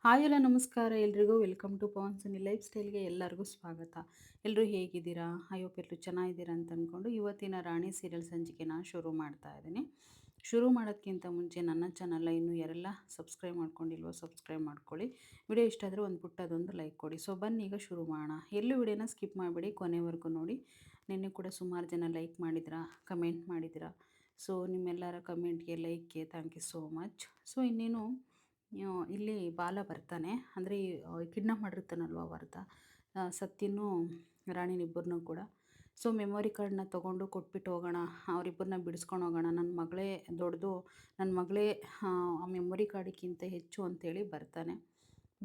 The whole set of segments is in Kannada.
ಹಾಯ್ ಎಲ್ಲ ನಮಸ್ಕಾರ ಎಲ್ರಿಗೂ welcome to Pavan Sunny life ಸ್ಟೈಲ್ಗೆ ಎಲ್ಲರಿಗೂ ಸ್ವಾಗತ. ಎಲ್ಲರೂ ಹೇಗಿದ್ದೀರಾ? ಐ ಹೋಪ್ ಎಲ್ಲರೂ ಚೆನ್ನಾಗಿದ್ದೀರಾ ಅಂತ ಅಂದ್ಕೊಂಡು ಇವತ್ತಿನ ರಾಣಿ ಸೀರಿಯಲ್ ಸಂಚಿಕೆನ ಶುರು ಮಾಡ್ತಾ ಇದ್ದೀನಿ. ಶುರು ಮಾಡೋದಕ್ಕಿಂತ ಮುಂಚೆ ನನ್ನ ಚಾನಲ್ನ ಇನ್ನೂ ಯಾರೆಲ್ಲ ಸಬ್ಸ್ಕ್ರೈಬ್ ಮಾಡ್ಕೊಂಡಿಲ್ವೋ ಸಬ್ಸ್ಕ್ರೈಬ್ ಮಾಡ್ಕೊಳ್ಳಿ. ವಿಡಿಯೋ ಇಷ್ಟ ಆದರೆ ಒಂದು ಪುಟ್ಟದೊಂದು ಲೈಕ್ ಕೊಡಿ. ಸೊ ಬನ್ನಿ ಈಗ ಶುರು ಮಾಡೋಣ. ಎಲ್ಲೂ ವಿಡಿಯೋನ ಸ್ಕಿಪ್ ಮಾಡಿಬಿಡಿ, ಕೊನೆವರೆಗೂ ನೋಡಿ. ನಿನ್ನೆ ಕೂಡ ಸುಮಾರು ಜನ ಲೈಕ್ ಮಾಡಿದಿರಾ, ಕಮೆಂಟ್ ಮಾಡಿದಿರಾ. ಸೊ ನಿಮ್ಮೆಲ್ಲರ ಕಮೆಂಟ್ಗೆ ಲೈಕ್ಗೆ thank you so much. So ಇನ್ನೇನು ಇಲ್ಲಿ ಬಾಲ ಬರ್ತಾನೆ, ಅಂದರೆ ಕಿಡ್ನಾಪ್ ಮಾಡಿರ್ತಾನಲ್ವ ವರ್ಧ, ಸತ್ಯನೂ ರಾಣಿನಿಬ್ಬರನ್ನೂ ಕೂಡ. ಸೊ ಮೆಮೊರಿ ಕಾರ್ಡ್ನ ತೊಗೊಂಡು ಕೊಟ್ಬಿಟ್ಟು ಹೋಗೋಣ, ಅವರಿಬ್ಬರನ್ನ ಬಿಡಿಸ್ಕೊಂಡು ಹೋಗೋಣ, ನನ್ನ ಮಗಳೇ ದೊಡ್ಡದು, ನನ್ನ ಮಗಳೇ ಆ ಮೆಮೊರಿ ಕಾರ್ಡಿಗಿಂತ ಹೆಚ್ಚು ಅಂತೇಳಿ ಬರ್ತಾನೆ.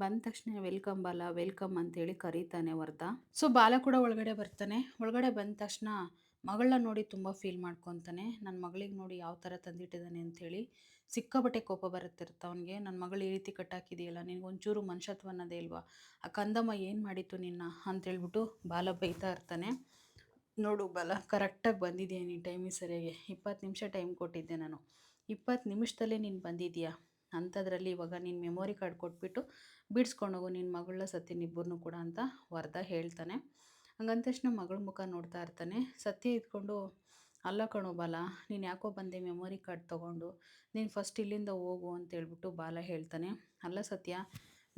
ಬಂದ ತಕ್ಷಣ ವೆಲ್ಕಮ್ ಬಾಲ, ವೆಲ್ಕಮ್ ಅಂತೇಳಿ ಕರೀತಾನೆ ವರ್ಧ. ಸೊ ಬಾಲ ಕೂಡ ಒಳಗಡೆ ಬರ್ತಾನೆ. ಒಳಗಡೆ ಬಂದ ತಕ್ಷಣ ಮಗಳನ್ನ ನೋಡಿ ತುಂಬ ಫೀಲ್ ಮಾಡ್ಕೊತಾನೆ. ನನ್ನ ಮಗಳಿಗೆ ನೋಡಿ ಯಾವ ಥರ ತಂದಿಟ್ಟಿದ್ದಾನೆ ಅಂಥೇಳಿ ಸಿಕ್ಕಾಪಟ್ಟೆ ಕೋಪ ಬರುತ್ತಿರುತ್ತೆ ಅವನಿಗೆ. ನನ್ನ ಮಗಳು ಈ ರೀತಿ ಕಟ್ಟಾಕಿದೆಯಲ್ಲ, ನಿನಗೊಂಚೂರು ಮನುಷ್ಯತ್ವ ಅನ್ನೋದೇ ಇಲ್ವಾ, ಆ ಕಂದಮ್ಮ ಏನು ಮಾಡಿತ್ತು ನಿನ್ನ ಅಂತೇಳ್ಬಿಟ್ಟು ಬಾಲ ಬೈತಾ ಇರ್ತಾನೆ. ನೋಡು ಬಾಲ, ಕರೆಕ್ಟಾಗಿ ಬಂದಿದೆಯಾ ನೀನು ಟೈಮಿಗೆ ಸರಿಯಾಗಿ. 20 ನಿಮಿಷ ಟೈಮ್ ಕೊಟ್ಟಿದ್ದೆ ನಾನು, 20 ನಿಮಿಷದಲ್ಲೇ ನೀನು ಬಂದಿದ್ದೀಯಾ. ಅಂಥದ್ರಲ್ಲಿ ಇವಾಗ ನೀನು ಮೆಮೊರಿ ಕಾರ್ಡ್ ಕೊಟ್ಬಿಟ್ಟು ಬಿಡಿಸ್ಕೊಂಡು ಹೋಗು ನಿನ್ನ ಮಗಳನ್ನ ಸತ್ಯನಿಬ್ಬರನ್ನೂ ಕೂಡ ಅಂತ ವರ್ಧ ಹೇಳ್ತಾನೆ. ಹಂಗಂದ ತಕ್ಷಣ ಮಗಳ ಮುಖ ನೋಡ್ತಾ ಇರ್ತಾನೆ. ಸತ್ಯ ಇದ್ಕೊಂಡು, ಅಲ್ಲ ಕಣೋ ಬಾಲ, ನೀನು ಯಾಕೋ ಬಂದೆ ಮೆಮೊರಿ ಕಾರ್ಡ್ ತೊಗೊಂಡು, ನೀನು ಫಸ್ಟ್ ಇಲ್ಲಿಂದ ಹೋಗು ಅಂತೇಳ್ಬಿಟ್ಟು ಬಾಲ ಹೇಳ್ತಾನೆ. ಅಲ್ಲ ಸತ್ಯ,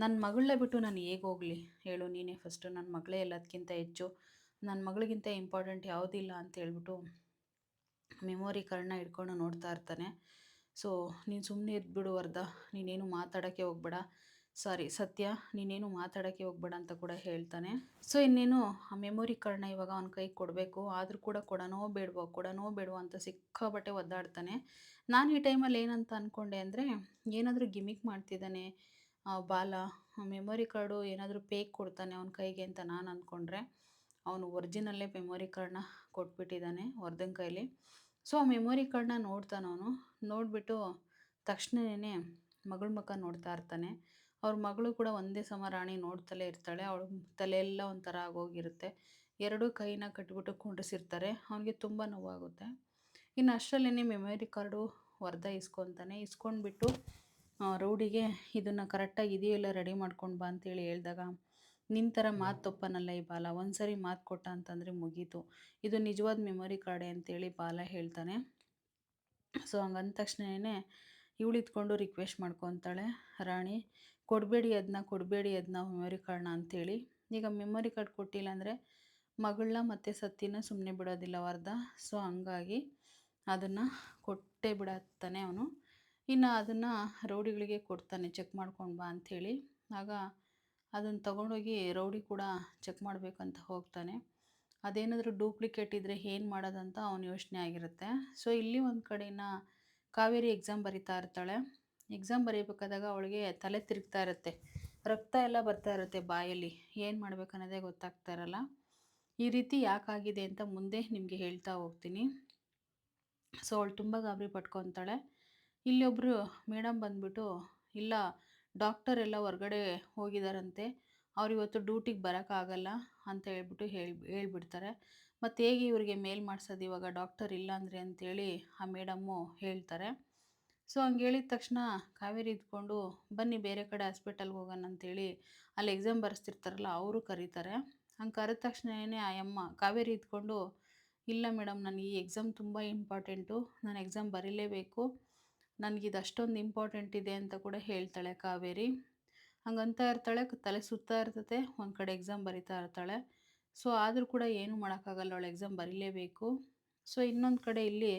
ನನ್ನ ಮಗಳನ್ನ ಬಿಟ್ಟು ನಾನು ಹೇಗೆ ಹೋಗಲಿ ಹೇಳು, ನೀನೇ ಫಸ್ಟು. ನನ್ನ ಮಗಳೇ ಎಲ್ಲದಕ್ಕಿಂತ ಹೆಚ್ಚು, ನನ್ನ ಮಗಳಿಗಿಂತ ಇಂಪಾರ್ಟೆಂಟ್ ಯಾವುದಿಲ್ಲ ಅಂತೇಳ್ಬಿಟ್ಟು ಮೆಮೊರಿ ಕಾರ್ಡ್ನ ಹಿಡ್ಕೊಂಡು ನೋಡ್ತಾ ಇರ್ತಾನೆ. ಸೊ ನೀನು ಸುಮ್ಮನೆ ಇದ್ಬಿಡು ವರ್ಧ, ನೀನೇನು ಮಾತಾಡೋಕ್ಕೆ ಹೋಗ್ಬೇಡ, ಸಾರಿ ಸತ್ಯ, ನೀನೇನು ಮಾತಾಡೋಕ್ಕೆ ಹೋಗ್ಬೇಡ ಅಂತ ಕೂಡ ಹೇಳ್ತಾನೆ. ಸೊ ಇನ್ನೇನು ಆ ಮೆಮೊರಿ ಕಾರ್ಡ್ನ ಇವಾಗ ಅವನ ಕೈಗೆ ಕೊಡಬೇಕು. ಆದರೂ ಕೂಡ ಕೊಡನೋ ಬೇಡವೋ ಅಂತ ಸಿಕ್ಕಾಬಟ್ಟೆ ಒದ್ದಾಡ್ತಾನೆ. ನಾನು ಈ ಟೈಮಲ್ಲಿ ಏನಂತ ಅಂದ್ಕೊಂಡೆ ಅಂದರೆ, ಏನಾದರೂ ಗಿಮಿಕ್ ಮಾಡ್ತಿದ್ದಾನೆ ಬಾಲ, ಮೆಮೊರಿ ಕಾರ್ಡು ಏನಾದರೂ ಫೇಕ್ ಕೊಡ್ತಾನೆ ಅವನ ಕೈಗೆ ಅಂತ ನಾನು ಅಂದ್ಕೊಂಡ್ರೆ, ಅವನು ಒರಿಜಿನಲ್ಲೇ ಮೆಮೊರಿ ಕಾರ್ಡ್ನ ಕೊಟ್ಬಿಟ್ಟಿದ್ದಾನೆ ವರ್ಧನ್ ಕೈಲಿ. ಸೊ ಆ ಮೆಮೊರಿ ಕಾರ್ಡ್ನ ನೋಡ್ತಾನವನು. ನೋಡಿಬಿಟ್ಟು ತಕ್ಷಣವೇ ಮಗಳ ಮುಖ ನೋಡ್ತಾ ಇರ್ತಾನೆ. ಅವ್ರ ಮಗಳು ಕೂಡ ಒಂದೇ ಸಮ ರಾಣಿ ನೋಡ್ತಲೇ ಇರ್ತಾಳೆ. ಅವಳ ತಲೆಯೆಲ್ಲ ಒಂಥರ ಆಗೋಗಿರುತ್ತೆ. ಎರಡೂ ಕೈನ ಕಟ್ಬಿಟ್ಟು ಕುಂಡ್ರಿಸಿರ್ತಾರೆ. ಅವನಿಗೆ ತುಂಬ ನೋವಾಗುತ್ತೆ. ಇನ್ನು ಅಷ್ಟರಲ್ಲೇ ಮೆಮೊರಿ ಕಾರ್ಡು ವರ್ಧ ಇಸ್ಕೊತಾನೆ. ಇಸ್ಕೊಂಡ್ಬಿಟ್ಟು ರೌಡಿಗೆ ಇದನ್ನು ಕರೆಕ್ಟಾಗಿ ಇದೆಯೋ ಇಲ್ಲ ರೆಡಿ ಮಾಡ್ಕೊಂಡು ಬಾ ಅಂತೇಳಿ ಹೇಳಿದಾಗ, ನಿನ್ನ ಥರ ಮಾತು ತಪ್ಪನಲ್ಲ ಈ ಬಾಲ, ಒಂದು ಸರಿ ಮಾತು ಕೊಟ್ಟ ಅಂತಂದರೆ ಮುಗೀತು, ಇದು ನಿಜವಾದ ಮೆಮೊರಿ ಕಾರ್ಡೆ ಅಂತೇಳಿ ಬಾಲ ಹೇಳ್ತಾನೆ. ಸೊ ಹಂಗಂದ ತಕ್ಷಣವೇ ಇವಳು ಇದ್ಕೊಂಡು ರಿಕ್ವೆಸ್ಟ್ ಮಾಡ್ಕೊತಾಳೆ ರಾಣಿ, ಕೊಡಬೇಡಿ ಅದನ್ನ ಮೆಮೊರಿ ಕಾರ್ಡ್ನ ಅಂಥೇಳಿ. ಈಗ ಮೆಮೊರಿ ಕಾರ್ಡ್ ಕೊಟ್ಟಿಲ್ಲ ಅಂದರೆ ಮಗಳನ್ನ ಮತ್ತು ಸತ್ಯನ ಸುಮ್ಮನೆ ಬಿಡೋದಿಲ್ಲ ವರ್ಧ. ಸೊ ಹಂಗಾಗಿ ಅದನ್ನು ಕೊಟ್ಟೇ ಬಿಡತ್ತಾನೆ ಅವನು. ಇನ್ನು ಅದನ್ನು ರೌಡಿಗಳಿಗೆ ಕೊಡ್ತಾನೆ, ಚೆಕ್ ಮಾಡ್ಕೊಂಡು ಬಾ ಅಂಥೇಳಿ. ಆಗ ಅದನ್ನು ತೊಗೊಂಡೋಗಿ ರೌಡಿ ಕೂಡ ಚೆಕ್ ಮಾಡಬೇಕಂತ ಹೋಗ್ತಾನೆ. ಅದೇನಾದರೂ ಡೂಪ್ಲಿಕೇಟ್ ಇದ್ದರೆ ಏನು ಮಾಡೋದಂತ ಅವನ ಯೋಚನೆ ಆಗಿರುತ್ತೆ. ಸೊ ಇಲ್ಲಿ ಒಂದು ಕಡೆನ ಕಾವೇರಿ ಎಕ್ಸಾಮ್ ಬರಿತಾ ಇರ್ತಾಳೆ. ಎಕ್ಸಾಮ್ ಬರೀಬೇಕಾದಾಗ ಅವಳಿಗೆ ತಲೆ ತಿರುಗ್ತಾ ಇರುತ್ತೆ, ರಕ್ತ ಎಲ್ಲ ಬರ್ತಾ ಇರುತ್ತೆ ಬಾಯಲ್ಲಿ, ಏನು ಮಾಡಬೇಕನ್ನೋದೇ ಗೊತ್ತಾಗ್ತಾ ಇರಲ್ಲ. ಈ ರೀತಿ ಯಾಕಾಗಿದೆ ಅಂತ ಮುಂದೆ ನಿಮಗೆ ಹೇಳ್ತಾ ಹೋಗ್ತೀನಿ. ಸೊ ಅವಳು ತುಂಬ ಗಾಬರಿ ಪಟ್ಕೊತಾಳೆ. ಇಲ್ಲಿ ಒಬ್ಬರು ಮೇಡಮ್ ಬಂದ್ಬಿಟ್ಟು, ಇಲ್ಲ ಡಾಕ್ಟರ್ ಎಲ್ಲ ಹೊರಗಡೆ ಹೋಗಿದ್ದಾರಂತೆ, ಅವ್ರು ಇವತ್ತು ಡ್ಯೂಟಿಗೆ ಬರೋಕ್ಕಾಗಲ್ಲ ಅಂತ ಹೇಳ್ಬಿಡ್ತಾರೆ. ಮತ್ತು ಹೇಗೆ ಇವರಿಗೆ ಮೇಲ್ ಮಾಡಿಸೋದು ಇವಾಗ ಡಾಕ್ಟರ್ ಇಲ್ಲ ಅಂದರೆ ಅಂತೇಳಿ ಆ ಮೇಡಮ್ಮು ಹೇಳ್ತಾರೆ. ಸೊ ಹಂಗೆ ಹೇಳಿದ ತಕ್ಷಣ ಕಾವೇರಿ ಇದ್ಕೊಂಡು, ಬನ್ನಿ ಬೇರೆ ಕಡೆ ಹಾಸ್ಪಿಟಲ್ಗೆ ಹೋಗೋಣ ಅಂತೇಳಿ ಅಲ್ಲಿ ಎಕ್ಸಾಮ್ ಬರೆಸ್ತಿರ್ತಾರಲ್ಲ ಅವರು ಕರೀತಾರೆ. ಹಂಗೆ ಕರೆದ ತಕ್ಷಣವೇ ಆ ಅಮ್ಮ ಕಾವೇರಿ ಇದ್ಕೊಂಡು, ಇಲ್ಲ ಮೇಡಮ್, ನನಗೆ ಈ ಎಕ್ಸಾಮ್ ತುಂಬ ಇಂಪಾರ್ಟೆಂಟು, ನಾನು ಎಕ್ಸಾಮ್ ಬರೀಲೇಬೇಕು, ನನಗಿದು ಅಷ್ಟೊಂದು ಇಂಪಾರ್ಟೆಂಟ್ ಇದೆ ಅಂತ ಕೂಡ ಹೇಳ್ತಾಳೆ ಕಾವೇರಿ. ಹಂಗಂತ ಇರ್ತಾಳೆ, ತಲೆ ಸುತ್ತಾ ಇರ್ತದೆ, ಒಂದು ಕಡೆ ಎಕ್ಸಾಮ್ ಬರಿತಾ ಇರ್ತಾಳೆ. ಸೊ ಆದರೂ ಕೂಡ ಏನೂ ಮಾಡೋಕ್ಕಾಗಲ್ಲ, ಅವಳು ಎಕ್ಸಾಮ್ ಬರೀಲೇಬೇಕು. ಸೊ ಇನ್ನೊಂದು ಕಡೆ ಇಲ್ಲಿ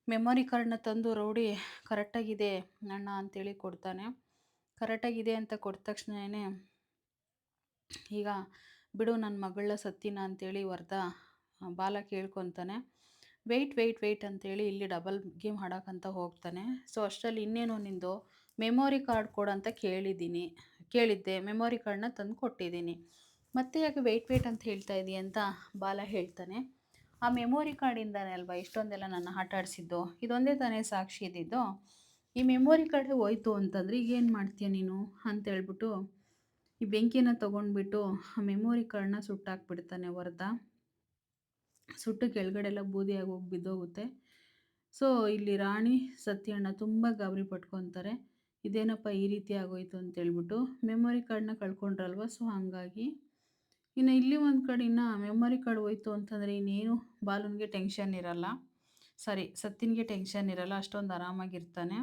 ಮೆಮೊರಿ ಕಾರ್ಡ್ನ ತಂದು ರೌಡಿ ಕರೆಕ್ಟಾಗಿದೆ ಅಣ್ಣ ಅಂತೇಳಿ ಕೊಡ್ತಾನೆ. ಕರೆಕ್ಟಾಗಿದೆ ಅಂತ ಕೊಟ್ಟ ತಕ್ಷಣವೇ, ಈಗ ಬಿಡು ನನ್ನ ಮಗಳ ಸತ್ತಿನ ಅಂತೇಳಿ ವರ್ಧ ಬಾಲ ಕೇಳ್ಕೊತಾನೆ. ವೆಯ್ಟ್ ಅಂತೇಳಿ ಇಲ್ಲಿ ಡಬಲ್ ಗೇಮ್ ಆಡೋಕ್ಕಂತ ಹೋಗ್ತಾನೆ. ಸೊ ಅಷ್ಟರಲ್ಲಿ ಇನ್ನೇನು ನಿಂದು ಮೆಮೊರಿ ಕಾರ್ಡ್ ಕೊಡು ಅಂತ ಕೇಳಿದ್ದೆ, ಮೆಮೊರಿ ಕಾರ್ಡ್ನ ತಂದು ಕೊಟ್ಟಿದ್ದೀನಿ, ಮತ್ತೆ ಯಾಕೆ ವೆಯ್ಟ್ ಅಂತ ಹೇಳ್ತಾ ಇದೀಯ ಅಂತ ಬಾಲ ಹೇಳ್ತಾನೆ. ಆ ಮೆಮೊರಿ ಕಾರ್ಡಿಂದಾನೆ ಅಲ್ವಾ ಇಷ್ಟೊಂದೆಲ್ಲ ನನ್ನ ಆಟ ಆಡಿಸಿದ್ದು, ಇದೊಂದೇ ತಾನೇ ಸಾಕ್ಷಿ ಇದ್ದಿದ್ದು, ಈ ಮೆಮೊರಿ ಕಾರ್ಡೇ ಹೋಯ್ತು ಅಂತಂದರೆ ಈಗ ಏನು ಮಾಡ್ತೀಯ ನೀನು ಅಂತೇಳ್ಬಿಟ್ಟು ಈ ಬೆಂಕಿನ ತೊಗೊಂಡ್ಬಿಟ್ಟು ಆ ಮೆಮೊರಿ ಕಾರ್ಡ್ನ ಸುಟ್ಟಾಕ್ಬಿಡ್ತಾನೆ ವರ್ಧ. ಸುಟ್ಟು ಕೆಳಗಡೆಲ್ಲ ಬೂದಿಯಾಗಿ ಹೋಗಿ ಬಿದ್ದೋಗುತ್ತೆ. ಸೊ ಇಲ್ಲಿ ರಾಣಿ ಸತ್ಯಣ್ಣ ತುಂಬ ಗಾಬರಿ ಪಟ್ಕೊತಾರೆ. ಇದೇನಪ್ಪ ಈ ರೀತಿ ಆಗೋಯ್ತು ಅಂತೇಳ್ಬಿಟ್ಟು ಮೆಮೊರಿ ಕಾರ್ಡ್‌ನ ಕಳ್ಕೊಂಡ್ರಲ್ವ. ಸೊ ಹಂಗಾಗಿ ಇನ್ನು ಇಲ್ಲಿ ಒಂದು ಕಡೆ ಇನ್ನು ಮೆಮೊರಿ ಕಾರ್ಡ್ ಹೋಯ್ತು ಅಂತಂದರೆ ಇನ್ನೇನು ಬಾಲುನ್ಗೆ ಟೆನ್ಷನ್ ಇರಲ್ಲ. ಸಾರಿ ಸತ್ತಿನ್ಗೆ ಟೆನ್ಷನ್ ಇರಲ್ಲ. ಅಷ್ಟೊಂದು ಆರಾಮಾಗಿರ್ತಾನೆ.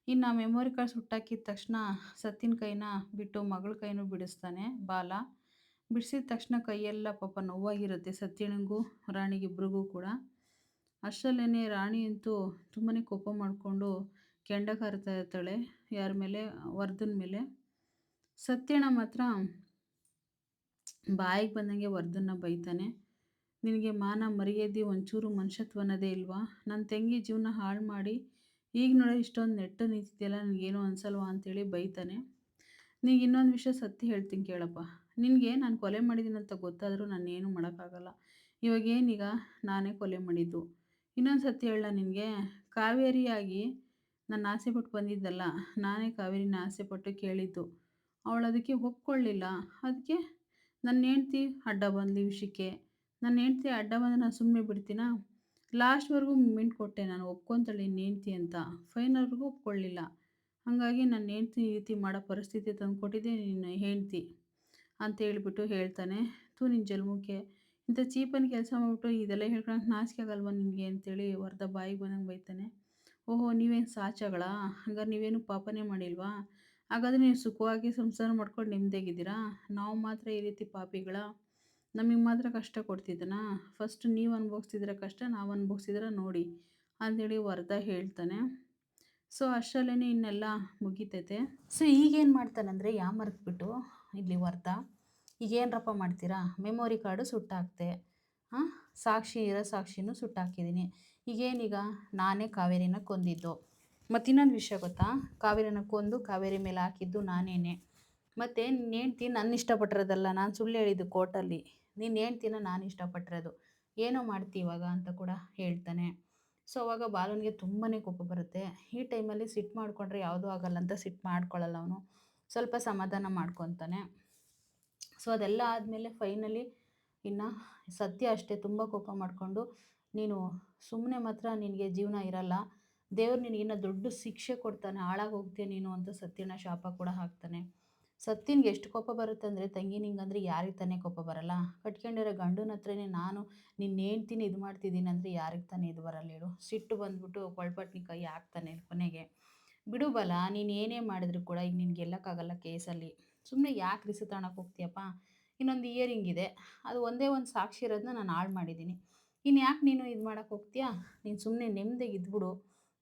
ಇನ್ನು ಮೆಮೊರಿ ಕಾರ್ಡ್ ಸುಟ್ಟಾಕಿದ ತಕ್ಷಣ ಸತ್ತಿನ ಕೈನ ಬಿಟ್ಟು ಮಗಳ ಕೈನೂ ಬಿಡಿಸ್ತಾನೆ ಬಾಲ. ಬಿಡಿಸಿದ ತಕ್ಷಣ ಕೈಯೆಲ್ಲ ಪಾಪ ನೋವಾಗಿರುತ್ತೆ ಸತ್ಯನಿಗೂ ರಾಣಿಗಿಬ್ರಿಗೂ ಕೂಡ. ಅಷ್ಟರಲ್ಲೇ ರಾಣಿ ಅಂತೂ ತುಂಬಾ ಕೋಪ ಮಾಡಿಕೊಂಡು ಕೆಂಡ ಕಾರ್ತಾ ಇರ್ತಾಳೆ. ಯಾರ ಮೇಲೆ? ವರ್ಧನ್ ಮೇಲೆ. ಸತ್ಯಣ್ಣ ಮಾತ್ರ ಬಾಯಿಗೆ ಬಂದಂಗೆ ವರ್ಧನ್ನ ಬೈತಾನೆ. ನಿನಗೆ ಮಾನ ಮರ್ಯಾದೆ ಒಂಚೂರು ಮನುಷ್ಯತ್ವ ಅನ್ನೋದೇ ಇಲ್ವಾ? ನನ್ನ ತಂಗಿ ಜೀವನ ಹಾಳು ಮಾಡಿ ಈಗ ನೋಡಿ ಇಷ್ಟೊಂದು ನೆಟ್ಟು ನಿಂತಿದೆಯಲ್ಲ, ನನಗೇನು ಅನ್ಸಲ್ವಾ ಅಂತೇಳಿ ಬೈತಾನೆ. ನಿನಗೆ ಇನ್ನೊಂದು ವಿಷಯ ಸತ್ಯ ಹೇಳ್ತೀನಿ ಕೇಳಪ್ಪ. ನಿನಗೆ ನಾನು ಕೊಲೆ ಮಾಡಿದ್ದೀನಿ ಅಂತ ಗೊತ್ತಾದರೂ ನಾನೇನು ಮಾಡೋಕ್ಕಾಗಲ್ಲ. ಇವಾಗೇನೀಗ ನಾನೇ ಕೊಲೆ ಮಾಡಿದ್ದು. ಇನ್ನೊಂದು ಸತ್ಯ ಹೇಳಲಾ ನಿನಗೆ? ಕಾವೇರಿಯಾಗಿ ನಾನು ಆಸೆಪಟ್ಟು ಬಂದಿದ್ದಲ್ಲ, ನಾನೇ ಕಾವೇರಿನ ಆಸೆಪಟ್ಟು ಕೇಳಿದ್ದು. ಅವಳು ಅದಕ್ಕೆ ಒಪ್ಕೊಳ್ಳಿಲ್ಲ. ಅದಕ್ಕೆ ನನ್ನ ಹೆಂಡ್ತಿ ಅಡ್ಡ ಬಂದ್ಲು ಈ ವಿಷಯಕ್ಕೆ. ನನ್ನ ಹೆಂಡ್ತಿ ಅಡ್ಡ ಬಂದರೆ ನಾನು ಸುಮ್ಮನೆ ಬಿಡ್ತೀನಾ? ಲಾಸ್ಟ್‌ವರೆಗೂ ಮೂಮೆಂಟ್ ಕೊಟ್ಟೆ ನಾನು, ಒಪ್ಕೊತಾಳೆ ನಿನ್ನ ಹೆಂಡ್ತಿ ಅಂತ. ಫೈನಲ್‌ವರೆಗೂ ಒಪ್ಕೊಳ್ಳಿಲ್ಲ. ಹಾಗಾಗಿ ನನ್ನ ಹೆಂಡ್ತಿ ಈ ರೀತಿ ಮಾಡೋ ಪರಿಸ್ಥಿತಿ ತಂದುಕೊಟ್ಟಿದ್ದೆ ನಿನ್ನ ಹೆಂಡ್ತಿ ಅಂತ ಹೇಳ್ಬಿಟ್ಟು ಹೇಳ್ತಾನೆ. ಥು ನಿನ್ನ ಜನ್ಮಕ್ಕೆ, ಇಂಥ ಚೀಪನ್ ಕೆಲಸ ಮಾಡಿಬಿಟ್ಟು ಇದೆಲ್ಲ ಹೇಳ್ಕೊಳಕ್ಕೆ ನಾಚಿಕೆ ಆಗಲ್ವಾ ನಿನಗೆ ಅಂತೇಳಿ ವರ್ಧ ಬಾಯಿಗೆ ಬಂದಂಗೆ ಬೈತಾನೆ. ಓಹೋ! ನೀವೇನು ಸಾಚಾಗಳಾ? ಹಂಗಾರೆ ನೀವೇನು ಪಾಪನೇ ಮಾಡಿಲ್ವಾ? ಹಾಗಾದರೆ ನೀವು ಸುಖವಾಗಿ ಸಂಸಾರ ಮಾಡ್ಕೊಂಡು ನೆಮ್ಮದಿಯಾಗಿದ್ದೀರಾ? ನಾವು ಮಾತ್ರ ಈ ರೀತಿ ಪಾಪಿಗಳಾ? ನಮಗೆ ಮಾತ್ರ ಕಷ್ಟ ಕೊಡ್ತಿದ್ದಾನಾ? ಫಸ್ಟ್ ನೀವು ಅನುಭವಿಸ್ತಿದ್ದೀರ ಕಷ್ಟ, ನಾವು ಅನುಭವಿಸಿದ್ರೆ ನೋಡಿ ಅಂಥೇಳಿ ವರ್ಧ ಹೇಳ್ತಾನೆ. ಸೊ ಅಷ್ಟರಲ್ಲೇ ಇನ್ನೆಲ್ಲ ಮುಗಿತೈತೆ. ಸೊ ಈಗೇನು ಮಾಡ್ತಾನಂದರೆ ಯಾಮರ್ತ್ಬಿಟ್ಟು ಇಲ್ಲಿ ವರ್ಧ, ಈಗೇನರಪ್ಪ ಮಾಡ್ತೀರಾ? ಮೆಮೊರಿ ಕಾರ್ಡು ಸುಟ್ಟಾಕ್ತೆ, ಹಾಂ, ಸಾಕ್ಷಿ ಇರೋ ಸಾಕ್ಷಿನೂ ಸುಟ್ಟಾಕಿದ್ದೀನಿ. ಈಗೇನೀಗ ನಾನೇ ಕಾವೇರಿನ ಕೊಂದಿದ್ದು. ಮತ್ತು ಇನ್ನೊಂದು ವಿಷಯ ಗೊತ್ತಾ? ಕಾವೇರಿನ ಕೊಂದು ಕಾವೇರಿ ಮೇಲೆ ಹಾಕಿದ್ದು ನಾನೇನೆ. ಮತ್ತು ನಿನ್ನ ಹೆಂಡ್ತಿ ನನ್ನ ಇಷ್ಟಪಟ್ಟಿರೋದಲ್ಲ, ನಾನು ಸುಳ್ಳು ಹೇಳಿದ್ದು ಕೋರ್ಟಲ್ಲಿ. ನಿನ್ನ ಹೆಂಡ್ತಿನ ನಾನು ಇಷ್ಟಪಟ್ಟಿರೋದು. ಏನೋ ಮಾಡ್ತಿ ಇವಾಗ ಅಂತ ಕೂಡ ಹೇಳ್ತಾನೆ. ಸೊ ಅವಾಗ ಬಾಲುನಿಗೆ ತುಂಬಾ ಕೋಪ ಬರುತ್ತೆ. ಈ ಟೈಮಲ್ಲಿ ಸಿಟ್ಟು ಮಾಡಿಕೊಂಡ್ರೆ ಯಾವುದೂ ಆಗಲ್ಲ ಅಂತ ಸಿಟ್ಟು ಮಾಡ್ಕೊಳ್ಳಲ್ಲ ಅವನು. ಸ್ವಲ್ಪ ಸಮಾಧಾನ ಮಾಡ್ಕೊತಾನೆ. ಸೊ ಅದೆಲ್ಲ ಆದಮೇಲೆ ಫೈನಲಿ ಇನ್ನು ಸತ್ಯ ಅಷ್ಟೇ ತುಂಬ ಕೋಪ ಮಾಡಿಕೊಂಡು, ನೀನು ಸುಮ್ಮನೆ ಮಾತ್ರ ನಿನಗೆ ಜೀವನ ಇರಲ್ಲ, ದೇವ್ರು ನಿನಗಿನ್ನ ದೊಡ್ಡ ಶಿಕ್ಷೆ ಕೊಡ್ತಾನೆ, ಹಾಳಾಗಿ ಹೋಗ್ತೀಯ ನೀನು ಅಂತ ಸತ್ಯನ ಶಾಪ ಕೂಡ ಹಾಕ್ತಾನೆ. ಸತ್ಯನ್ಗೆ ಎಷ್ಟು ಕೋಪ ಬರುತ್ತೆ ಅಂದರೆ, ತಂಗಿ ನಿಂಗಂದ್ರೆ ಯಾರಿಗೆ ತಾನೇ ಕೋಪ ಬರಲ್ಲ? ಕಟ್ಕೊಂಡಿರೋ ಗಂಡನ ಹತ್ರನೇ ನಾನು ನಿನ್ನ ಹೆಂಡ್ತಿನ ಇದು ಮಾಡ್ತಿದ್ದೀನಿ ಅಂದರೆ ಯಾರಿಗೆ ತಾನೇ ಇದು ಬರಲ್ಲ ಹೇಳು? ಸಿಟ್ಟು ಬಂದ್ಬಿಟ್ಟು ಕೊಳ್ಪಟ್ನಿ ಕೈ ಹಾಕ್ತಾನೆ ಕೊನೆಗೆ. ಬಿಡು ಬಲ, ನೀನು ಏನೇ ಮಾಡಿದ್ರು ಕೂಡ ಈಗ ನಿನ್ಗೆ ಗೆಲ್ಲಕ್ಕಾಗಲ್ಲ ಕೇಸಲ್ಲಿ. ಸುಮ್ಮನೆ ಯಾಕೆ ರಿಸ್ಕ್ ತಗೊಳಕ್ಕೆ ಹೋಗ್ತೀಯಪ್ಪ? ಇನ್ನೊಂದು ಇಯರಿಂಗ್ ಇದೆ, ಅದು ಒಂದೇ ಒಂದು ಸಾಕ್ಷಿ ಇರೋದನ್ನ ನಾನು ಹಾಳು ಮಾಡಿದ್ದೀನಿ. ಇನ್ನು ಯಾಕೆ ನೀನು ಇದು ಮಾಡೋಕ್ಕೆ ಹೋಗ್ತೀಯಾ? ನೀನು ಸುಮ್ಮನೆ ನೆಮ್ಮದಿಯಾಗಿ ಇದ್ಬಿಡು,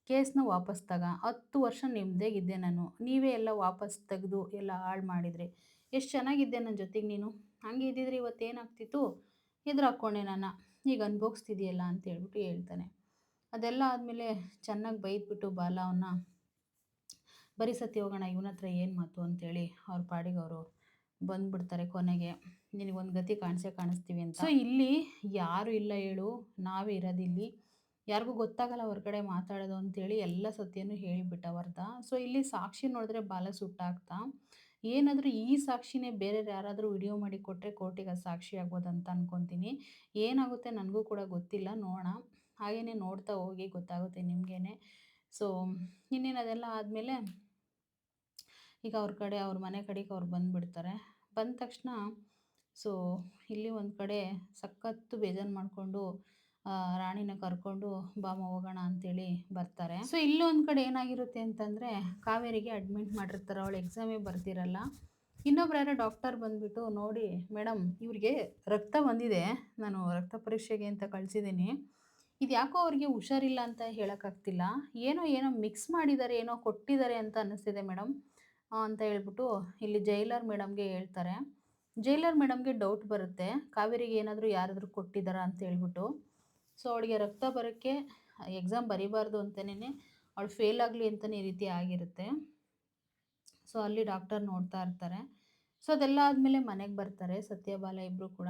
ಕೇಸ್ನ ವಾಪಸ್ ತಗ. 10 ವರ್ಷ ನೆಮ್ಮದಿಯಾಗಿದ್ದೆ ನಾನು, ನೀವೇ ಎಲ್ಲ ವಾಪಸ್ ತೆಗೆದು ಎಲ್ಲ ಹಾಳು ಮಾಡಿದರೆ. ಎಷ್ಟು ಚೆನ್ನಾಗಿದ್ದೆ ನನ್ನ ಜೊತೆಗೆ ನೀನು. ಹಂಗೆ ಇದ್ದಿದ್ರೆ ಇವತ್ತೇನಾಗ್ತಿತ್ತು? ಎದುರು ಹಾಕ್ಕೊಂಡೆ ನಾನು, ಈಗ ಅನುಭವಿಸ್ತಿದೆಯಲ್ಲ ಅಂತ ಹೇಳ್ಬಿಟ್ಟು ಹೇಳ್ತಾನೆ. ಅದೆಲ್ಲ ಆದಮೇಲೆ ಚೆನ್ನಾಗಿ ಬೈದ್ಬಿಟ್ಟು ಬಾಲ ಅವನ್ನ, ಬರೀ ಸತಿ ಹೋಗೋಣ, ಇವನ ಹತ್ರ ಏನು ಮಾತು ಅಂತೇಳಿ ಅವ್ರ ಪಾಡಿಗೆ ಅವರು ಬಂದುಬಿಡ್ತಾರೆ. ಕೊನೆಗೆ ನಿನಗೊಂದು ಗತಿ ಕಾಣಿಸ್ತೀವಿ ಅಂತ. ಸೊ ಇಲ್ಲಿ ಯಾರು ಇಲ್ಲ ಹೇಳು, ನಾವೇ ಇರೋದಿಲ್ಲಿ, ಯಾರಿಗೂ ಗೊತ್ತಾಗಲ್ಲ ಹೊರಗಡೆ ಮಾತಾಡೋದು ಅಂತೇಳಿ ಎಲ್ಲ ಸತ್ಯನೂ ಹೇಳಿಬಿಟ್ಟ ವರ್ಧ. ಸೊ ಇಲ್ಲಿ ಸಾಕ್ಷಿ ನೋಡಿದ್ರೆ ಬಾಲ ಸುಟ್ಟಾಗ್ತಾ, ಏನಾದರೂ ಈ ಸಾಕ್ಷಿನೇ ಬೇರೆ ಯಾರಾದರೂ ವಿಡಿಯೋ ಮಾಡಿ ಕೊಟ್ಟರೆ ಕೋರ್ಟಿಗೆ ಅದು ಸಾಕ್ಷಿ ಆಗ್ಬೋದಂತ ಅಂದ್ಕೊತೀನಿ. ಏನಾಗುತ್ತೆ ನನಗೂ ಕೂಡ ಗೊತ್ತಿಲ್ಲ, ನೋಡೋಣ. ಹಾಗೆಯೇ ನೋಡ್ತಾ ಹೋಗಿ, ಗೊತ್ತಾಗುತ್ತೆ ನಿಮಗೇನೆ. ಸೊ ಇನ್ನೇನು ಅದೆಲ್ಲ ಆದಮೇಲೆ ಈಗ ಅವ್ರ ಕಡೆ, ಅವ್ರ ಮನೆ ಕಡೆಗೆ ಅವ್ರು ಬಂದುಬಿಡ್ತಾರೆ. ಬಂದ ತಕ್ಷಣ ಸೊ ಇಲ್ಲಿ ಒಂದು ಕಡೆ ಸಖತ್ತು ಬೇಜಾರು ಮಾಡಿಕೊಂಡು ರಾಣಿನ ಕರ್ಕೊಂಡು ಬಾಮ ಹೋಗೋಣ ಅಂತೇಳಿ ಬರ್ತಾರೆ. ಸೊ ಇಲ್ಲೊಂದು ಕಡೆ ಏನಾಗಿರುತ್ತೆ ಅಂತಂದರೆ, ಕಾವೇರಿಗೆ ಅಡ್ಮಿಟ್ ಮಾಡಿರ್ತಾರೆ, ಅವಳು ಎಕ್ಸಾಮೇ ಬರ್ತಿರಲ್ಲ. ಇನ್ನೊಬ್ರು ಯಾರೋ ಡಾಕ್ಟರ್ ಬಂದುಬಿಟ್ಟು, ನೋಡಿ ಮೇಡಮ್ ಇವ್ರಿಗೆ ರಕ್ತ ಬಂದಿದೆ, ನಾನು ರಕ್ತ ಪರೀಕ್ಷೆಗೆ ಅಂತ ಕಳಿಸಿದ್ದೀನಿ, ಇದು ಯಾಕೋ ಅವ್ರಿಗೆ ಹುಷಾರಿಲ್ಲ ಅಂತ ಹೇಳೋಕ್ಕಾಗ್ತಿಲ್ಲ, ಏನೋ ಮಿಕ್ಸ್ ಮಾಡಿದ್ದಾರೆ, ಏನೋ ಕೊಟ್ಟಿದ್ದಾರೆ ಅಂತ ಅನ್ನಿಸ್ತಿದೆ ಮೇಡಮ್ ಅಂತ ಹೇಳ್ಬಿಟ್ಟು ಇಲ್ಲಿ ಜೈಲರ್ ಮೇಡಮ್ಗೆ ಹೇಳ್ತಾರೆ. ಜೈಲರ್ ಮೇಡಮ್ಗೆ ಡೌಟ್ ಬರುತ್ತೆ, ಕಾವೇರಿಗೆ ಏನಾದರೂ ಯಾರಾದರೂ ಕೊಟ್ಟಿದ್ದಾರಾ ಅಂತ ಹೇಳ್ಬಿಟ್ಟು. ಸೊ ಅವಳಿಗೆ ರಕ್ತ ಬರೋಕ್ಕೆ ಎಕ್ಸಾಮ್ ಬರೀಬಾರ್ದು ಅಂತಲೇ, ಅವಳು ಫೇಲ್ ಆಗಲಿ ಅಂತಲೇ ಈ ರೀತಿ ಆಗಿರುತ್ತೆ. ಸೊ ಅಲ್ಲಿ ಡಾಕ್ಟರ್ ನೋಡ್ತಾ ಇರ್ತಾರೆ. ಸೊ ಅದೆಲ್ಲ ಆದಮೇಲೆ ಮನೆಗೆ ಬರ್ತಾರೆ ಸತ್ಯ ಬಾಲ ಇಬ್ಬರು ಕೂಡ.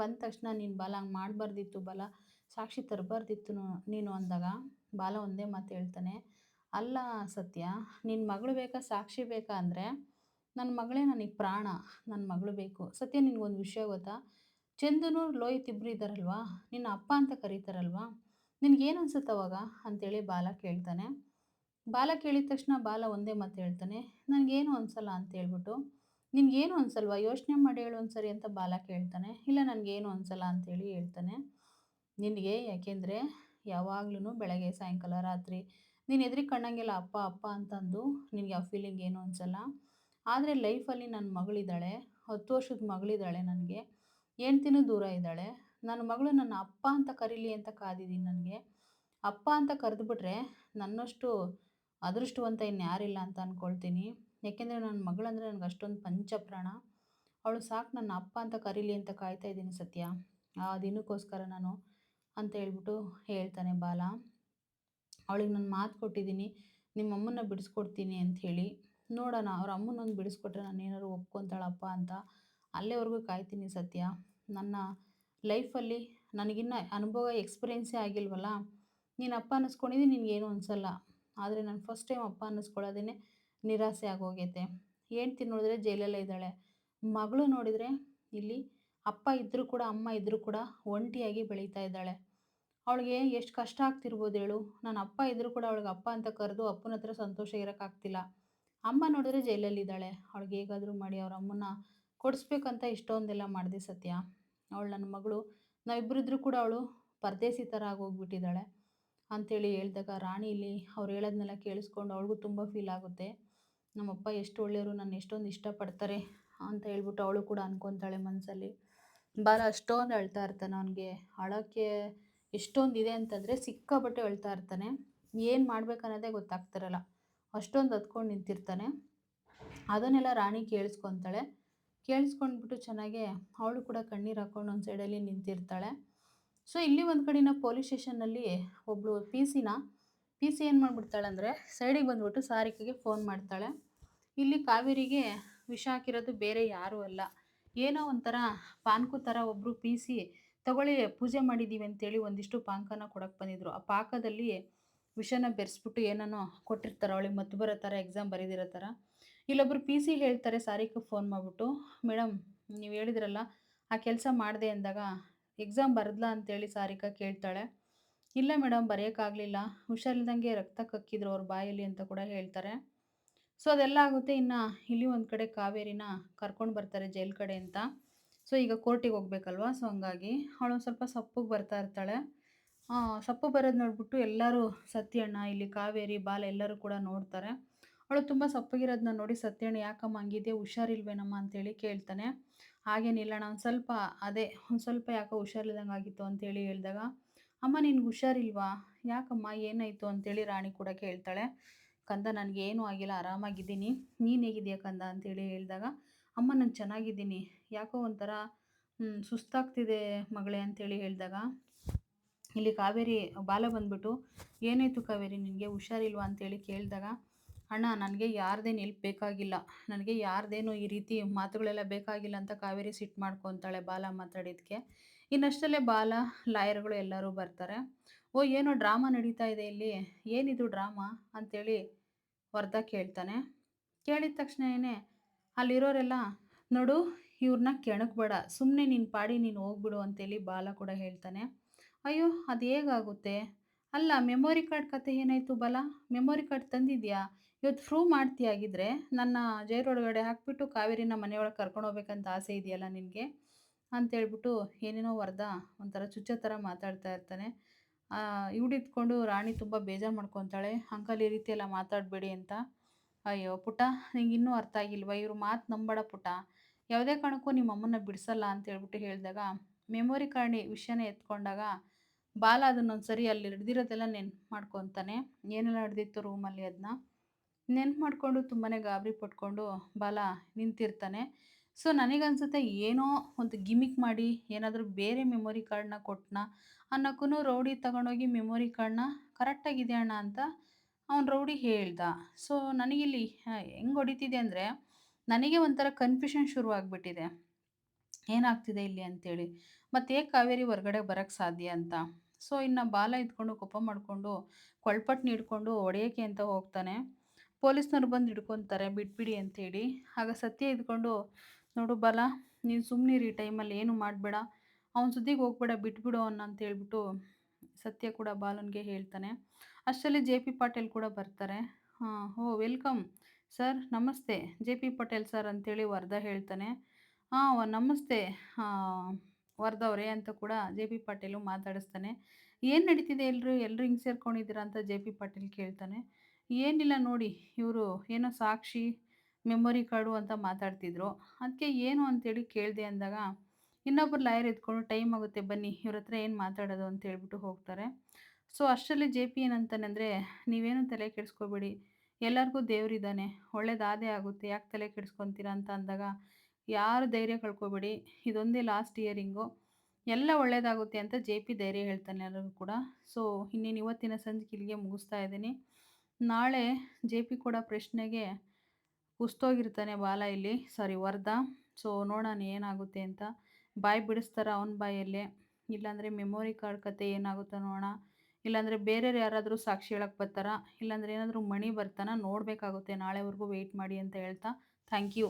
ಬಂದ ತಕ್ಷಣ, ನೀನು ಬಾಲ ಹಂಗೆ ಮಾಡಬಾರ್ದಿತ್ತು ಬಾಲ, ಸಾಕ್ಷಿ ತರಬಾರ್ದಿತ್ತು ನೀನು ಅಂದಾಗ ಬಾಲ ಒಂದೇ ಮಾತು ಹೇಳ್ತಾನೆ, ಅಲ್ಲ ಸತ್ಯ, ನಿನ್ನ ಮಗಳು ಬೇಕಾ ಸಾಕ್ಷಿ ಬೇಕಾ ಅಂದರೆ, ನನ್ನ ಮಗಳೇ ನನಗೆ ಪ್ರಾಣ, ನನ್ನ ಮಗಳು ಬೇಕು. ಸತ್ಯ ನಿನಗೊಂದು ವಿಷಯ ಗೊತ್ತಾ? ಚಂದನು ಲೋಹಿತ್ ಇಬ್ಬರು ಇದ್ದಾರಲ್ವಾ, ನಿನ್ನ ಅಪ್ಪ ಅಂತ ಕರೀತಾರಲ್ವಾ, ನಿನಗೇನು ಅನ್ಸುತ್ತೆ ಅವಾಗ ಅಂತೇಳಿ ಬಾಲ ಕೇಳ್ತಾನೆ. ಬಾಲ ಕೇಳಿದ ತಕ್ಷಣ ಬಾಲ ಒಂದೇ ಮಾತು ಹೇಳ್ತಾನೆ, "ನನಗೇನು ಅನ್ಸಲ್ಲ" ಅಂತ ಹೇಳ್ಬಿಟ್ಟು. "ನಿನ್ಗೇನು ಅನ್ಸಲ್ವಾ? ಯೋಚನೆ ಮಾಡಿ ಹೇಳು ಒಂದ್ಸರಿ" ಅಂತ ಬಾಲ ಕೇಳ್ತಾನೆ. "ಇಲ್ಲ ನನಗೇನು ಅನ್ಸಲ್ಲ" ಅಂತೇಳಿ ಹೇಳ್ತಾನೆ. "ನಿನಗೆ ಯಾಕೆಂದರೆ ಯಾವಾಗ್ಲೂ ಬೆಳಗ್ಗೆ, ಸಾಯಂಕಾಲ, ರಾತ್ರಿ ನೀನು ಎದುರಿಗೆ ಕಾಣಂಗೆಲ್ಲ ಅಪ್ಪ, ಅಪ್ಪ ಅಂತಂದು ನಿನಗೆ ಆ ಫೀಲಿಂಗ್ ಏನೂ ಅನ್ಸಲ್ಲ. ಆದರೆ ಲೈಫಲ್ಲಿ ನನ್ನ ಮಗಳಿದ್ದಾಳೆ, 10 ವರ್ಷದ ಮಗಳಿದ್ದಾಳೆ ನನಗೆ. ಹೆಂಡ್ತಿನೂ ದೂರ ಇದ್ದಾಳೆ. ನನ್ನ ಮಗಳು ನನ್ನ ಅಪ್ಪ ಅಂತ ಕರೀಲಿ ಅಂತ ಕಾದಿದ್ದೀನಿ ನನಗೆ. ಅಪ್ಪ ಅಂತ ಕರೆದುಬಿಟ್ರೆ ನನ್ನಷ್ಟು ಅದೃಷ್ಟವಂತ ಇನ್ಯಾರಿಲ್ಲ ಅಂತ ಅಂದ್ಕೊಳ್ತೀನಿ. ಯಾಕೆಂದರೆ ನನ್ನ ಮಗಳಂದರೆ ನನಗೆ ಅಷ್ಟೊಂದು ಪಂಚಪ್ರಾಣ. ಅವಳು ಸಾಕು ನನ್ನ ಅಪ್ಪ ಅಂತ ಕರೀಲಿ ಅಂತ ಕಾಯ್ತಾ ಇದ್ದೀನಿ ಸತ್ಯ. ಆ ದಿನಕ್ಕೋಸ್ಕರ ನಾನು" ಅಂತ ಹೇಳ್ಬಿಟ್ಟು ಹೇಳ್ತಾನೆ ಬಾಲ. ಅವಳಿಗೆ ನಾನು ಮಾತು ಕೊಟ್ಟಿದ್ದೀನಿ, ನಿಮ್ಮಮ್ಮನ್ನ ಬಿಡಿಸ್ಕೊಡ್ತೀನಿ ಅಂಥೇಳಿ. ನೋಡೋಣ ಅವ್ರ ಅಮ್ಮನೊಂದು ಬಿಡಿಸ್ಕೊಟ್ರೆ ನಾನೇನಾದ್ರು ಒಪ್ಕೊತಾಳಪ್ಪ ಅಂತ ಅಲ್ಲಿವರೆಗೂ ಕಾಯ್ತೀನಿ ಸತ್ಯ. ನನ್ನ ಲೈಫಲ್ಲಿ ನನಗಿನ್ನ ಅನುಭವ ಎಕ್ಸ್ಪೀರಿಯೆನ್ಸೇ ಆಗಿಲ್ವಲ್ಲ. ನೀನು ಅಪ್ಪ ಅನ್ನಿಸ್ಕೊಂಡಿದ್ದೀನಿ, ನಿನಗೇನು ಅನಿಸಲ್ಲ. ಆದರೆ ನಾನು ಫಸ್ಟ್ ಟೈಮ್ ಅಪ್ಪ ಅನ್ನಿಸ್ಕೊಳ್ಳೋದೇ ನಿರಾಸೆ ಆಗೋಗೈತೆ. ಹೆಂಡ್ತಿ ನೋಡಿದ್ರೆ ಜೈಲಲ್ಲೇ ಇದ್ದಾಳೆ. ಮಗಳು ನೋಡಿದರೆ ಇಲ್ಲಿ ಅಪ್ಪ ಇದ್ದರೂ ಕೂಡ, ಅಮ್ಮ ಇದ್ದರೂ ಕೂಡ ಒಂಟಿಯಾಗಿ ಬೆಳೀತಾ ಇದ್ದಾಳೆ. ಅವಳಿಗೆ ಎಷ್ಟು ಕಷ್ಟ ಆಗ್ತಿರ್ಬೋದು ಹೇಳು. ನನ್ನ ಅಪ್ಪ ಇದ್ದರೂ ಕೂಡ ಅವಳಿಗೆ ಅಪ್ಪ ಅಂತ ಕರೆದು ಅಪ್ಪನ ಹತ್ರ ಸಂತೋಷ ಇರೋಕ್ಕಾಗ್ತಿಲ್ಲ. ಅಮ್ಮ ನೋಡಿದ್ರೆ ಜೈಲಲ್ಲಿದ್ದಾಳೆ. ಅವಳಿಗೆ ಹೇಗಾದರೂ ಮಾಡಿ ಅವ್ರ ಅಮ್ಮನ್ನ ಕೊಡಿಸ್ಬೇಕಂತ ಇಷ್ಟೊಂದೆಲ್ಲ ಮಾಡಿದೆ ಸತ್ಯ. ಅವಳು ನನ್ನ ಮಗಳು. ನಾವಿಬ್ಬರಿದ್ರೂ ಕೂಡ ಅವಳು ಪರದೇಸಿ ಥರ ಆಗೋಗ್ಬಿಟ್ಟಿದ್ದಾಳೆ ಅಂಥೇಳಿ ಹೇಳಿದಾಗ ರಾಣಿ ಇಲ್ಲಿ ಅವ್ರು ಹೇಳೋದನ್ನೆಲ್ಲ ಕೇಳಿಸ್ಕೊಂಡು ಅವಳಿಗೂ ತುಂಬ ಫೀಲ್ ಆಗುತ್ತೆ. ನಮ್ಮಪ್ಪ ಎಷ್ಟು ಒಳ್ಳೆಯವರು, ನನ್ನ ಎಷ್ಟೊಂದು ಇಷ್ಟಪಡ್ತಾರೆ ಅಂತ ಹೇಳ್ಬಿಟ್ಟು ಅವಳು ಕೂಡ ಅಂದ್ಕೊತಾಳೆ ಮನಸ್ಸಲ್ಲಿ. ಬಾಲ ಅಷ್ಟೊಂದು ಅಳ್ತಾ ಇರ್ತಾನೆ. ಅವನಿಗೆ ಅಳೋಕ್ಕೆ ಎಷ್ಟೊಂದಿದೆ ಅಂತಂದರೆ ಸಿಕ್ಕಾಪಟ್ಟೆ ಅಳ್ತಾ ಇರ್ತಾನೆ. ಏನು ಮಾಡ್ಬೇಕನ್ನೋದೇ ಗೊತ್ತಾಗ್ತಿರಲ್ಲ. ಅಷ್ಟೊಂದು ಹತ್ಕೊಂಡು ನಿಂತಿರ್ತಾನೆ. ಅದನ್ನೆಲ್ಲ ರಾಣಿ ಕೇಳಿಸ್ಕೊತಾಳೆ. ಕೇಳಿಸ್ಕೊಂಡ್ಬಿಟ್ಟು ಚೆನ್ನಾಗೆ ಅವಳು ಕೂಡ ಕಣ್ಣೀರು ಹಾಕ್ಕೊಂಡು ಒಂದು ಸೈಡಲ್ಲಿ ನಿಂತಿರ್ತಾಳೆ. ಸೊ ಇಲ್ಲಿ ಒಂದು ಕಡೆನ ಪೊಲೀಸ್ ಸ್ಟೇಷನ್ನಲ್ಲಿ ಒಬ್ಬಳು ಪಿ ಸಿ ಏನು ಮಾಡಿಬಿಡ್ತಾಳೆ ಅಂದರೆ ಸೈಡಿಗೆ ಬಂದುಬಿಟ್ಟು ಸಾರಿಕೆಗೆ ಫೋನ್ ಮಾಡ್ತಾಳೆ. ಇಲ್ಲಿ ಕಾವೇರಿಗೆ ವಿಷ ಹಾಕಿರೋದು ಬೇರೆ ಯಾರೂ ಅಲ್ಲ, ಏನೋ ಒಂಥರ ಪಾನ್ಕು ಥರ ಒಬ್ಬರು ಪಿ ಸಿ ತಗೊಳ್ಳಿ ಪೂಜೆ ಮಾಡಿದ್ದೀವಿ ಅಂತೇಳಿ ಒಂದಿಷ್ಟು ಪಾನಕನ ಕೊಡೋಕ್ಕೆ ಬಂದಿದ್ರು. ಆ ಪಾಕದಲ್ಲಿ ವಿಷನ ಬೆರೆಸ್ಬಿಟ್ಟು ಏನೋ ಕೊಟ್ಟಿರ್ತಾರೆ ಅವಳಿಗೆ ಮತ್ತು ಬರೋ ಥರ, ಎಕ್ಸಾಮ್ ಬರೆದಿರೋ ಥರ. ಇಲ್ಲೊಬ್ಬರು ಪಿ ಸಿ ಹೇಳ್ತಾರೆ ಸಾರಿಕೆ ಫೋನ್ ಮಾಡಿಬಿಟ್ಟು, "ಮೇಡಮ್ ನೀವು ಹೇಳಿದ್ರಲ್ಲ ಆ ಕೆಲಸ ಮಾಡಿದೆ" ಅಂದಾಗ, "ಎಕ್ಸಾಮ್ ಬರೆದ್ಲಾ" ಅಂತೇಳಿ ಸಾರಿಕಾ ಕೇಳ್ತಾಳೆ. "ಇಲ್ಲ ಮೇಡಮ್ ಬರೆಯೋಕ್ಕಾಗಲಿಲ್ಲ, ಹುಷಾರಿಲ್ದಂಗೆ ರಕ್ತ ಕಕ್ಕಿದ್ರು ಅವ್ರ ಬಾಯಲ್ಲಿ" ಅಂತ ಕೂಡ ಹೇಳ್ತಾರೆ. ಸೊ ಅದೆಲ್ಲ ಆಗುತ್ತೆ. ಇನ್ನು ಇಲ್ಲಿ ಒಂದು ಕಡೆ ಕಾವೇರಿನ ಕರ್ಕೊಂಡು ಬರ್ತಾರೆ ಜೈಲ್ ಕಡೆ ಅಂತ. ಸೊ ಈಗ ಕೋರ್ಟಿಗೆ ಹೋಗ್ಬೇಕಲ್ವಾ, ಸೊ ಹಂಗಾಗಿ ಅವಳು ಸ್ವಲ್ಪ ಸಪ್ಪಗೆ ಬರ್ತಾ ಇರ್ತಾಳೆ. ಸಪ್ಪಗೆ ಬರೋದು ನೋಡ್ಬಿಟ್ಟು ಎಲ್ಲರೂ, ಸತ್ಯಣ್ಣ, ಇಲ್ಲಿ ಕಾವೇರಿ, ಬಾಲ ಎಲ್ಲರೂ ಕೂಡ ನೋಡ್ತಾರೆ. ಅವಳು ತುಂಬ ಸಪ್ಪಗಿರೋದನ್ನ ನೋಡಿ, "ಸತ್ಯಣ್ಣ ಯಾಕಮ್ಮ ಹಂಗಿದೆಯಾ, ಹುಷಾರಿಲ್ವೇನಮ್ಮ" ಅಂತೇಳಿ ಕೇಳ್ತಾನೆ. "ಹಾಗೇನಿಲ್ಲ ಅಣ್ಣ, ಒಂದು ಸ್ವಲ್ಪ ಯಾಕೋ ಹುಷಾರಿಲ್ದಂಗೆ ಆಗಿತ್ತು" ಅಂತೇಳಿ ಹೇಳಿದಾಗ, "ಅಮ್ಮ ನಿನ್ಗೆ ಹುಷಾರಿಲ್ವಾ, ಯಾಕಮ್ಮ ಏನಾಯಿತು" ಅಂತೇಳಿ ರಾಣಿ ಕೂಡ ಕೇಳ್ತಾಳೆ. "ಕಂದ ನನಗೇನೂ ಆಗಿಲ್ಲ, ಆರಾಮಾಗಿದ್ದೀನಿ, ನೀನು ಹೇಗಿದೆಯಾ ಕಂದ" ಅಂತೇಳಿ ಹೇಳಿದಾಗ, "ಅಮ್ಮ ನಾನು ಚೆನ್ನಾಗಿದ್ದೀನಿ, ಯಾಕೋ ಒಂಥರ ಸುಸ್ತಾಗ್ತಿದೆ ಮಗಳೇ" ಅಂತೇಳಿ ಹೇಳಿದಾಗ, ಇಲ್ಲಿ ಕಾವೇರಿ ಬಾಲ ಬಂದ್ಬಿಟ್ಟು, "ಏನಾಯಿತು ಕಾವೇರಿ, ನಿನಗೆ ಹುಷಾರಿಲ್ವಾ" ಅಂತೇಳಿ ಕೇಳಿದಾಗ, "ಅಣ್ಣ ನನಗೆ ಯಾರ್ದೇನು ಹೆಲ್ಪ್ ಬೇಕಾಗಿಲ್ಲ, ನನಗೆ ಯಾರ್ದೇನು ಈ ರೀತಿ ಮಾತುಗಳೆಲ್ಲ ಬೇಕಾಗಿಲ್ಲ" ಅಂತ ಕಾವೇರಿ ಸಿಟ್ಟು ಮಾಡ್ಕೊತಾಳೆ ಬಾಲ ಮಾತಾಡಿದ್ದಕ್ಕೆ. ಇನ್ನಷ್ಟಲ್ಲೇ ಬಾಲ, ಲಾಯರ್ಗಳು ಎಲ್ಲರೂ ಬರ್ತಾರೆ. "ಓ ಏನೋ ಡ್ರಾಮಾ ನಡೀತಾ ಇದೆ ಇಲ್ಲಿ, ಏನಿದು ಡ್ರಾಮಾ" ಅಂತೇಳಿ ವರದಾ ಕೇಳ್ತಾನೆ. ಕೇಳಿದ ತಕ್ಷಣನೇ ಅಲ್ಲಿರೋರೆಲ್ಲ, "ನೋಡು ಇವ್ರನ್ನ ಕೆಣಕಬೇಡ, ಸುಮ್ಮನೆ ನಿನ್ನ ಪಾಡಿ ನೀನು ಹೋಗ್ಬಿಡು" ಅಂತೇಳಿ ಬಾಲ ಕೂಡ ಹೇಳ್ತಾನೆ. "ಅಯ್ಯೋ ಅದು ಹೇಗಾಗುತ್ತೆ, ಅಲ್ಲ ಮೆಮೊರಿ ಕಾರ್ಡ್ ಕತೆ ಏನಾಯಿತು ಬಾಲ, ಮೆಮೊರಿ ಕಾರ್ಡ್ ತಂದಿದ್ಯಾ, ಇವತ್ತು ಪ್ರೂವ್ ಮಾಡ್ತೀಯಾಗಿದ್ರೆ ನನ್ನ ಜೈಲೊಳಗಡೆ ಹಾಕಿಬಿಟ್ಟು ಕಾವೇರಿನ ಮನೆಯೊಳಗೆ ಕರ್ಕೊಂಡು ಹೋಗ್ಬೇಕಂತ ಆಸೆ ಇದೆಯಲ್ಲ ನಿನಗೆ" ಅಂತೇಳ್ಬಿಟ್ಟು ಏನೇನೋ ವರದಾ ಒಂಥರ ಚುಚ್ಚೋ ಥರ ಮಾತಾಡ್ತಾ ಇರ್ತಾನೆ. ಇವಳಿದ್ಕೊಂಡು ರಾಣಿ ತುಂಬ ಬೇಜಾರು ಮಾಡ್ಕೊತಾಳೆ, "ಅಂಕಲ್ ಈ ರೀತಿ ಎಲ್ಲ ಮಾತಾಡಬೇಡಿ" ಅಂತ. "ಅಯ್ಯೋ ಪುಟ್ಟ, ನಿಂಗೆ ಇನ್ನೂ ಅರ್ಥ ಆಗಿಲ್ವಾ, ಇವ್ರ ಮಾತು ನಂಬೇಡ ಪುಟ್ಟ, ಯಾವುದೇ ಕಾರಣಕ್ಕೂ ನಿಮ್ಮ ಅಮ್ಮನ್ನ ಬಿಡಿಸಲ್ಲ" ಅಂತ ಹೇಳ್ಬಿಟ್ಟು ಹೇಳಿದಾಗ, ಮೆಮೊರಿ ಕಾರ್ಡ್ ವಿಷಯನ ಎತ್ಕೊಂಡಾಗ ಬಾಲ ಅದನ್ನೊಂದು ಸರಿ ಅಲ್ಲಿ ಹಿಡ್ದಿರೋದೆಲ್ಲ ನೆನ್ಪು ಮಾಡ್ಕೊತಾನೆ. ಏನೆಲ್ಲ ನಡೆದಿತ್ತು ರೂಮಲ್ಲಿ ಅದನ್ನ ನೆನ್ಪು ಮಾಡಿಕೊಂಡು ತುಂಬಾ ಗಾಬರಿ ಪಟ್ಕೊಂಡು ಬಾಲ ನಿಂತಿರ್ತಾನೆ. ಸೊ ನನಗನ್ಸುತ್ತೆ ಏನೋ ಒಂದು ಗಿಮಿಕ್ ಮಾಡಿ ಏನಾದರೂ ಬೇರೆ ಮೆಮೊರಿ ಕಾರ್ಡ್ನ ಕೊಟ್ಟನ ಅನ್ನೋಕ್ಕೂ, ರೌಡಿ ತಗೊಂಡೋಗಿ ಮೆಮೊರಿ ಕಾರ್ಡ್ನ ಕರೆಕ್ಟಾಗಿದೆ ಅಣ್ಣ ಅಂತ ಅವ್ನು ರೌಡಿ ಹೇಳ್ದ. ಸೊ ನನಗಿಲ್ಲಿ ಹೆಂಗೆ ಹೊಡಿತಿದೆ ಅಂದರೆ, ನನಗೆ ಒಂಥರ ಕನ್ಫ್ಯೂಷನ್ ಶುರುವಾಗ್ಬಿಟ್ಟಿದೆ, ಏನಾಗ್ತಿದೆ ಇಲ್ಲಿ ಅಂತೇಳಿ. ಮತ್ತು ಹೇಗೆ ಕಾವೇರಿ ಹೊರಗಡೆ ಬರೋಕ್ಕೆ ಸಾಧ್ಯ ಅಂತ. ಸೊ ಇನ್ನು ಬಾಲ ಇದ್ಕೊಂಡು ಕೋಪ ಮಾಡಿಕೊಂಡು ಕೊಳ್ಪಟ್ಟು ಹಿಡ್ಕೊಂಡು ಹೊಡೆಯೋಕ್ಕೆ ಅಂತ ಹೋಗ್ತಾನೆ. ಪೊಲೀಸ್ನವ್ರು ಬಂದು ಹಿಡ್ಕೊತಾರೆ ಬಿಟ್ಬಿಡಿ ಅಂತೇಳಿ. ಆಗ ಸತ್ಯ ಇದ್ಕೊಂಡು, "ನೋಡು ಬಾಲ, ನೀನು ಸುಮ್ಮನಿರಿ, ಈ ಟೈಮಲ್ಲಿ ಏನು ಮಾಡಬೇಡ, ಅವನ ಸುದ್ದಿಗೆ ಹೋಗ್ಬೇಡ, ಬಿಟ್ಬಿಡು" ಅಂತ ಹೇಳ್ಬಿಟ್ಟು ಸತ್ಯ ಕೂಡ ಬಾಲನ್ಗೆ ಹೇಳ್ತಾನೆ. ಅಷ್ಟರಲ್ಲಿ ಜೆ ಪಿ ಪಾಟೀಲ್ ಕೂಡ ಬರ್ತಾರೆ. ಓ ವೆಲ್ಕಮ್ ಸರ್, ನಮಸ್ತೆ ಜೆ ಪಿ ಪಟೇಲ್ ಸರ್ ಅಂತೇಳಿ ವರ್ಧಾ ಹೇಳ್ತಾನೆ. ನಮಸ್ತೆ ವರ್ಧಾ ಅವರೇ ಅಂತ ಕೂಡ ಜೆ ಪಿ ಪಾಟೀಲು ಮಾತಾಡಿಸ್ತಾನೆ. ಏನು ನಡೀತಿದೆ ಎಲ್ಲರೂ ಹಿಂಗೆ ಸೇರ್ಕೊಂಡಿದ್ದೀರಾ ಅಂತ ಜೆ ಪಿ ಪಾಟೀಲ್ ಕೇಳ್ತಾನೆ. ಏನಿಲ್ಲ ನೋಡಿ, ಇವರು ಏನೋ ಸಾಕ್ಷಿ ಮೆಮೊರಿ ಕಾರ್ಡು ಅಂತ ಮಾತಾಡ್ತಿದ್ರು. ಅದಕ್ಕೆ ಏನು ಅಂತೇಳಿ ಕೇಳಿದೆ ಅಂದಾಗ, ಇನ್ನೊಬ್ಬರು ಲಾಯರ್ ಎತ್ಕೊಂಡು ಟೈಮ್ ಆಗುತ್ತೆ ಬನ್ನಿ, ಇವ್ರ ಹತ್ರ ಏನು ಮಾತಾಡೋದು ಅಂತ ಹೇಳ್ಬಿಟ್ಟು ಹೋಗ್ತಾರೆ. ಸೊ ಅಷ್ಟರಲ್ಲಿ ಜೆ ಪಿ ಏನಂತಾನೆ ಅಂದರೆ, ನೀವೇನು ತಲೆ ಕೆಡಿಸ್ಕೋಬೇಡಿ, ಎಲ್ಲರಿಗೂ ದೇವರಿದ್ದಾನೆ, ಒಳ್ಳೇದಾದೇ ಆಗುತ್ತೆ, ಯಾಕೆ ತಲೆ ಕೆಡಿಸ್ಕೊತೀರಾ ಅಂತ ಅಂದಾಗ, ಯಾರು ಧೈರ್ಯ ಕಳ್ಕೊಬೇಡಿ, ಇದೊಂದೇ ಲಾಸ್ಟ್ ಇಯರಿಂಗು, ಎಲ್ಲ ಒಳ್ಳೇದಾಗುತ್ತೆ ಅಂತ ಜೆ ಪಿ ಧೈರ್ಯ ಹೇಳ್ತಾನೆ ಎಲ್ಲರಿಗೂ ಕೂಡ. ಸೊ ಇನ್ನೇನು ಇವತ್ತಿನ ಸಂಚಿಕೆ ಇಲ್ಲಿಗೆ ಮುಗಿಸ್ತಾ ಇದ್ದೀನಿ. ನಾಳೆ ಜೆ ಪಿ ಕೊಡೋ ಪ್ರಶ್ನೆಗೆ ಕುಸ್ತೋಗಿರ್ತಾನೆ ಬಾಲ ಇಲ್ಲಿ, ಸಾರಿ ವರ್ಧಾ. ಸೊ ನೋಡೋಣ ಏನಾಗುತ್ತೆ ಅಂತ. ಬಾಯಿ ಬಿಡಿಸ್ತಾರ ಅವನ ಬಾಯಲ್ಲೇ, ಇಲ್ಲಾಂದರೆ ಮೆಮೊರಿ ಕಾರ್ಡ್ ಕತೆ ಏನಾಗುತ್ತೋ ನೋಡೋಣ, ಇಲ್ಲಾಂದರೆ ಬೇರೆಯವ್ರು ಯಾರಾದರೂ ಸಾಕ್ಷಿ ಹೇಳಕ್ಕೆ ಬರ್ತಾರಾ, ಇಲ್ಲಾಂದರೆ ಏನಾದರೂ ಮಣಿ ಬರ್ತಾನ ನೋಡಬೇಕಾಗುತ್ತೆ. ನಾಳೆವರೆಗೂ ವೆಯ್ಟ್ ಮಾಡಿ ಅಂತ ಹೇಳ್ತಾ ಥ್ಯಾಂಕ್ ಯು.